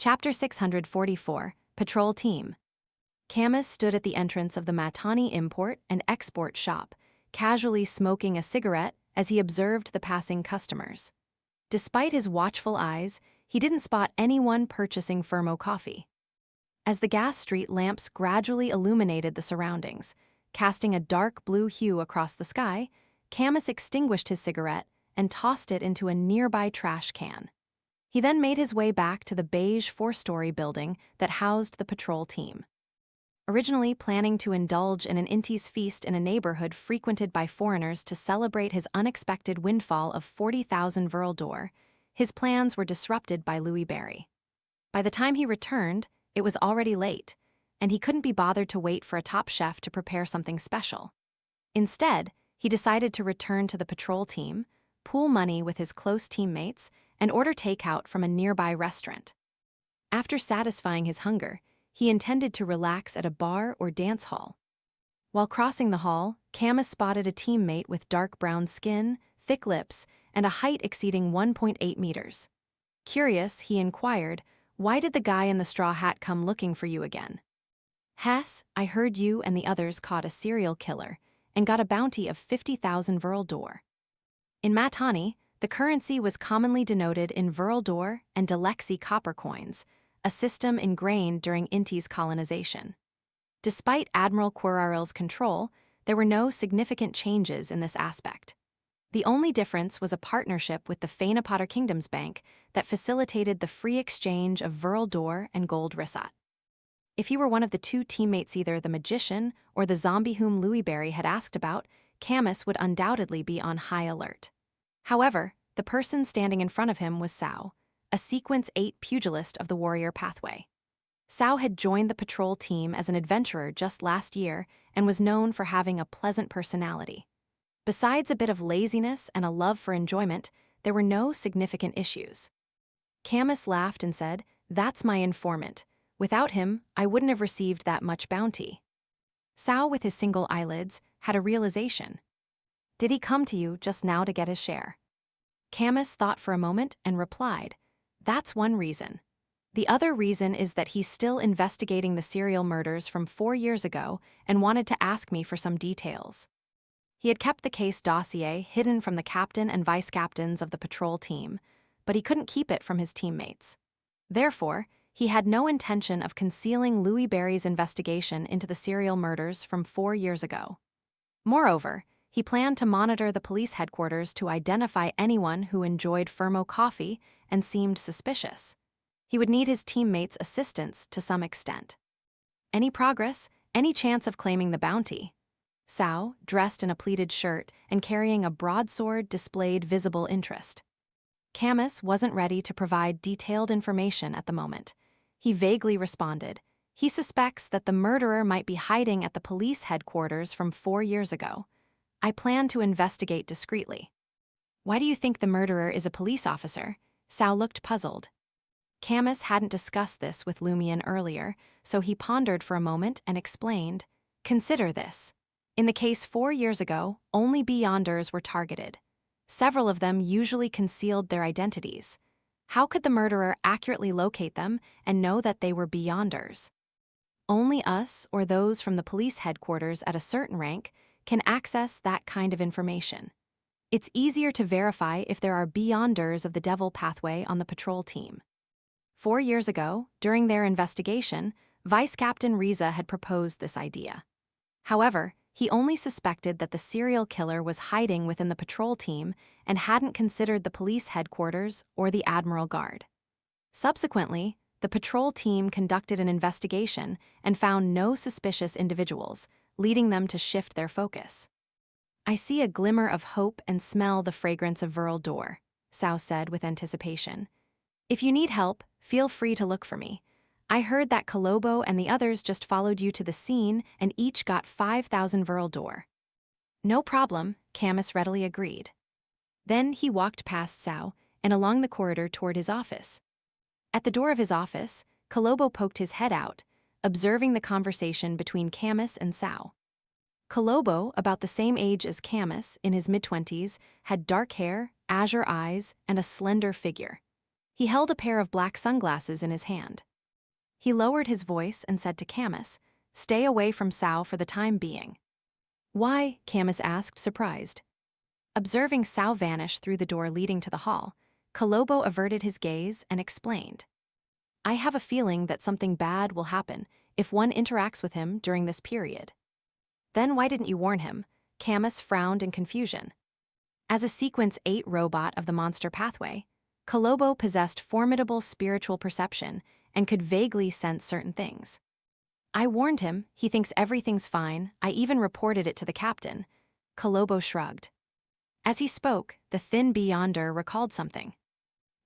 Chapter 644, Patrol Team. Camus stood at the entrance of the Matani import and export shop, casually smoking a cigarette as he observed the passing customers. Despite his watchful eyes, he didn't spot anyone purchasing Fermo coffee. As the gas street lamps gradually illuminated the surroundings, casting a dark blue hue across the sky, Camus extinguished his cigarette and tossed it into a nearby trash can. He then made his way back to the beige four-story building that housed the patrol team. Originally planning to indulge in an Intis feast in a neighborhood frequented by foreigners to celebrate his unexpected windfall of 40,000 Vril d'Or, his plans were disrupted by Louis Barry. By the time he returned, it was already late, and he couldn't be bothered to wait for a top chef to prepare something special. Instead, he decided to return to the patrol team, pool money with his close teammates, and order takeout from a nearby restaurant. After satisfying his hunger, he intended to relax at a bar or dance hall. While crossing the hall, Camus spotted a teammate with dark brown skin, thick lips, and a height exceeding 1.8 meters. Curious, he inquired, "Why did the guy in the straw hat come looking for you again?" "Hess, I heard you and the others caught a serial killer and got a bounty of 50,000 Vril d'Or." In Matani, the currency was commonly denoted in Vril d'Or and Delexi copper coins, a system ingrained during Inti's colonization. Despite Admiral Quiraril's control, there were no significant changes in this aspect. The only difference was a partnership with the Fainapotter Kingdoms Bank that facilitated the free exchange of Vril d'Or and gold risat. If he were one of the two teammates, either the magician or the zombie whom Louis Barry had asked about, Camus would undoubtedly be on high alert. However, the person standing in front of him was Sao, a Sequence 8 pugilist of the warrior pathway. Sao had joined the patrol team as an adventurer just last year and was known for having a pleasant personality. Besides a bit of laziness and a love for enjoyment, there were no significant issues. Camus laughed and said, "That's my informant. Without him, I wouldn't have received that much bounty." Sao, with his single eyelids, had a realization. Did he come to you just now to get his share? Camus thought for a moment and replied, "That's one reason. The other reason is that he's still investigating the serial murders from 4 years ago and wanted to ask me for some details." He had kept the case dossier hidden from the captain and vice captains of the patrol team, but he couldn't keep it from his teammates. Therefore, he had no intention of concealing Louis Barry's investigation into the serial murders from 4 years ago. Moreover, he planned to monitor the police headquarters to identify anyone who enjoyed Fermo coffee and seemed suspicious. He would need his teammates' assistance to some extent. Any progress, any chance of claiming the bounty? Sao, dressed in a pleated shirt and carrying a broadsword, displayed visible interest. Camus wasn't ready to provide detailed information at the moment. He vaguely responded, he suspects that the murderer might be hiding at the police headquarters from 4 years ago. I plan to investigate discreetly. Why do you think the murderer is a police officer? Sao looked puzzled. Camus hadn't discussed this with Lumion earlier, so he pondered for a moment and explained, "Consider this. In the case 4 years ago, only Beyonders were targeted. Several of them usually concealed their identities. How could the murderer accurately locate them and know that they were Beyonders? Only us or those from the police headquarters at a certain rank can access that kind of information. It's easier to verify if there are Beyonders of the Devil pathway on the patrol team." 4 years ago, during their investigation, Vice Captain Riza had proposed this idea. However, he only suspected that the serial killer was hiding within the patrol team and hadn't considered the police headquarters or the Admiral Guard. Subsequently, the patrol team conducted an investigation and found no suspicious individuals, leading them to shift their focus. "I see a glimmer of hope and smell the fragrance of Vril d'Or," Sao said with anticipation. "If you need help, feel free to look for me. I heard that Kolobo and the others just followed you to the scene and each got 5,000 Vril d'Or." "No problem," Camus readily agreed. Then he walked past Sao and along the corridor toward his office. At the door of his office, Kolobo poked his head out, observing the conversation between Camus and Sao. Kolobo, about the same age as Camus, in his mid-20s, had dark hair, azure eyes, and a slender figure. He held a pair of black sunglasses in his hand. He lowered his voice and said to Camus, "Stay away from Sao for the time being." "Why?" Camus asked, surprised. Observing Sao vanish through the door leading to the hall, Kolobo averted his gaze and explained. "I have a feeling that something bad will happen if one interacts with him during this period." "Then why didn't you warn him?" Camus frowned in confusion. As a Sequence 8 robot of the Monster Pathway, Kolobo possessed formidable spiritual perception and could vaguely sense certain things. "I warned him, he thinks everything's fine, I even reported it to the captain." Kolobo shrugged. As he spoke, the thin Beyonder recalled something.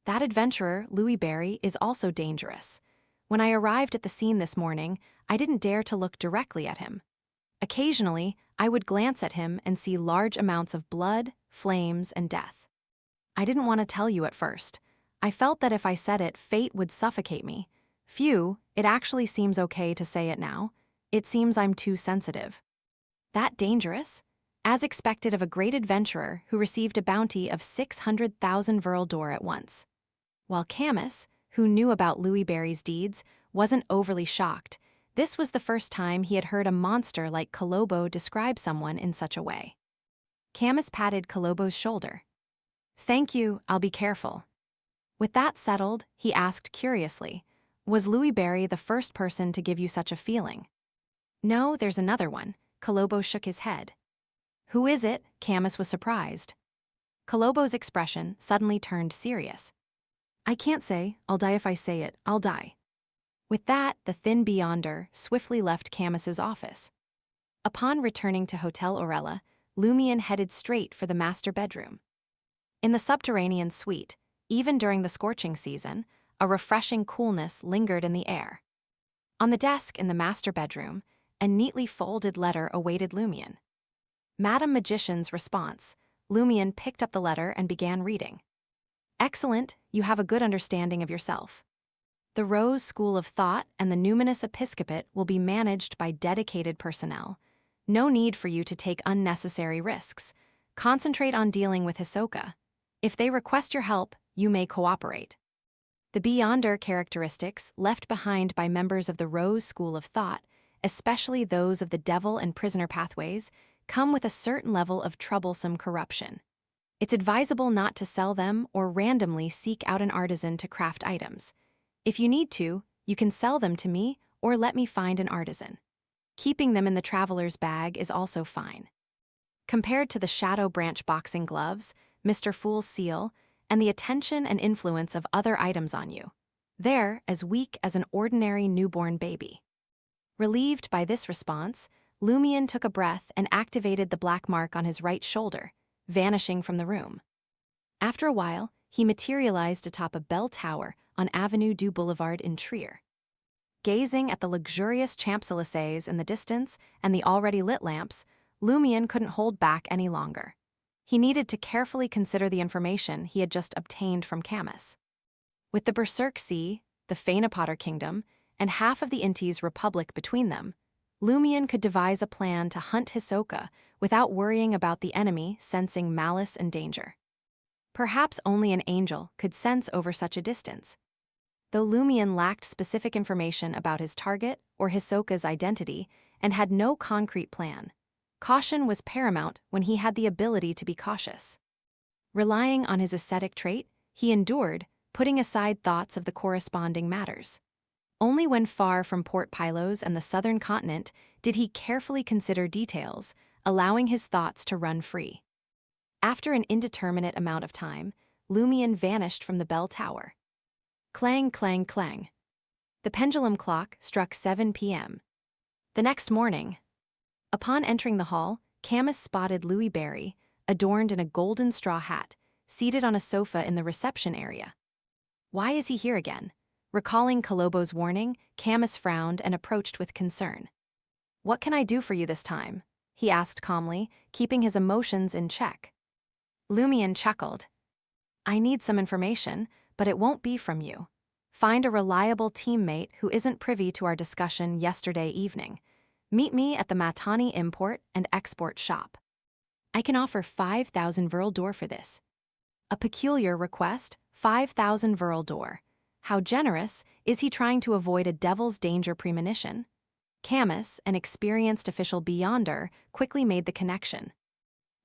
"That adventurer, Louis Barry, is also dangerous. When I arrived at the scene this morning, I didn't dare to look directly at him. Occasionally, I would glance at him and see large amounts of blood, flames, and death. I didn't want to tell you at first. I felt that if I said it, fate would suffocate me. Phew, it actually seems okay to say it now. It seems I'm too sensitive." "That dangerous?" As expected of a great adventurer who received a bounty of 600,000 Vril d'Or at once. While Camus, who knew about Louis Barry's deeds, wasn't overly shocked, this was the first time he had heard a monster like Kolobo describe someone in such a way. Camus patted Kolobo's shoulder. "Thank you, I'll be careful." With that settled, he asked curiously, "Was Louis Barry the first person to give you such a feeling?" "No, there's another one." Kolobo shook his head. "Who is it?" Camus was surprised. Kolobo's expression suddenly turned serious. "I can't say. I'll die if I say it. I'll die." With that, the thin Beyonder swiftly left Camus's office. Upon returning to Hotel Orella, Lumion headed straight for the master bedroom. In the subterranean suite, even during the scorching season, a refreshing coolness lingered in the air. On the desk in the master bedroom, a neatly folded letter awaited Lumion. Madame Magician's response. Lumion picked up the letter and began reading. "Excellent, you have a good understanding of yourself. The Rose School of Thought and the Numinous Episcopate will be managed by dedicated personnel. No need for you to take unnecessary risks. Concentrate on dealing with Hisoka. If they request your help, you may cooperate." The Beyonder characteristics left behind by members of the Rose School of Thought, especially those of the Devil and Prisoner pathways, come with a certain level of troublesome corruption. It's advisable not to sell them or randomly seek out an artisan to craft items. If you need to, you can sell them to me or let me find an artisan. Keeping them in the traveler's bag is also fine. Compared to the Shadow Branch boxing gloves, Mr. Fool's seal, and the attention and influence of other items on you, they're as weak as an ordinary newborn baby. Relieved by this response, Lumion took a breath and activated the black mark on his right shoulder, vanishing from the room. After a while, he materialized atop a bell tower on Avenue du Boulevard in Trier. Gazing at the luxurious Champs-Élysées in the distance and the already lit lamps, Lumion couldn't hold back any longer. He needed to carefully consider the information he had just obtained from Camus. With the Berserk Sea, the Phaenopotter Kingdom, and half of the Inti's Republic between them, Lumion could devise a plan to hunt Hisoka without worrying about the enemy sensing malice and danger. Perhaps only an angel could sense over such a distance. Though Lumion lacked specific information about his target or Hisoka's identity and had no concrete plan, caution was paramount when he had the ability to be cautious. Relying on his ascetic trait, he endured, putting aside thoughts of the corresponding matters. Only when far from Port Pylos and the southern continent did he carefully consider details, allowing his thoughts to run free. After an indeterminate amount of time, Lumion vanished from the bell tower. Clang, clang, clang. The pendulum clock struck 7 p.m. The next morning, upon entering the hall, Camus spotted Louis Barry, adorned in a golden straw hat, seated on a sofa in the reception area. Why is he here again? Recalling Kolobo's warning, Camus frowned and approached with concern. "What can I do for you this time?" he asked calmly, keeping his emotions in check. Lumion chuckled. "I need some information, but it won't be from you. Find a reliable teammate who isn't privy to our discussion yesterday evening. Meet me at the Matani Import and Export Shop. I can offer 5,000 Vril d'Or for this." A peculiar request 5,000 Virl door. How generous is he trying to avoid a devil's danger premonition? Camus, an experienced official beyonder, quickly made the connection.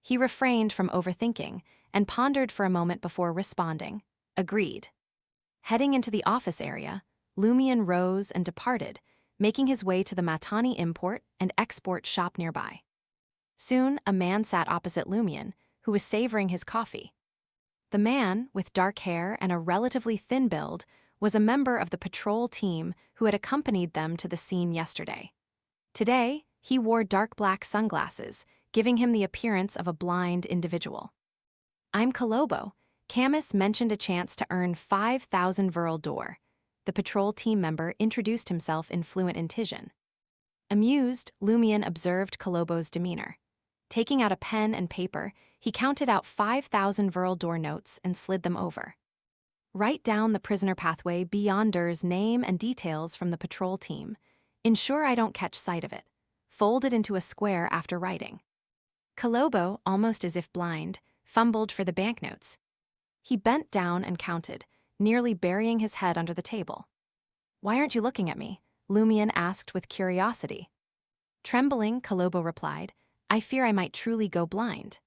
He refrained from overthinking and pondered for a moment before responding. Agreed. Heading into the office area, Lumian rose and departed, making his way to the Matani import and export shop nearby. Soon, a man sat opposite Lumian, who was savoring his coffee. The man, with dark hair and a relatively thin build, was a member of the patrol team who had accompanied them to the scene yesterday. Today, he wore dark black sunglasses, giving him the appearance of a blind individual. "I'm Kolobo. Camus mentioned a chance to earn 5,000 Virl door." The patrol team member introduced himself in fluent Intijan. Amused, Lumian observed Kolobo's demeanor. Taking out a pen and paper, he counted out 5,000 Virl door notes and slid them over. "Write down the prisoner pathway beyonder's name and details from the patrol team. Ensure I don't catch sight of it. Fold it into a square after writing." Kolobo, almost as if blind, fumbled for the banknotes. He bent down and counted, nearly burying his head under the table. "Why aren't you looking at me?" Lumian asked with curiosity. Trembling, Kolobo replied, "I fear I might truly go blind."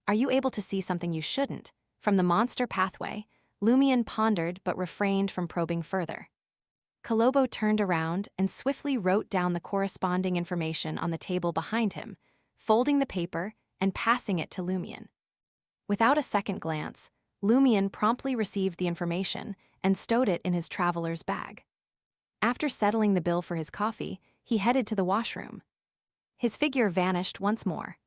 "Are you able to see something you shouldn't?" From the monster pathway, Lumian pondered but refrained from probing further. Kolobo turned around and swiftly wrote down the corresponding information on the table behind him, folding the paper and passing it to Lumian. Without a second glance, Lumian promptly received the information and stowed it in his traveler's bag. After settling the bill for his coffee, he headed to the washroom. His figure vanished once more,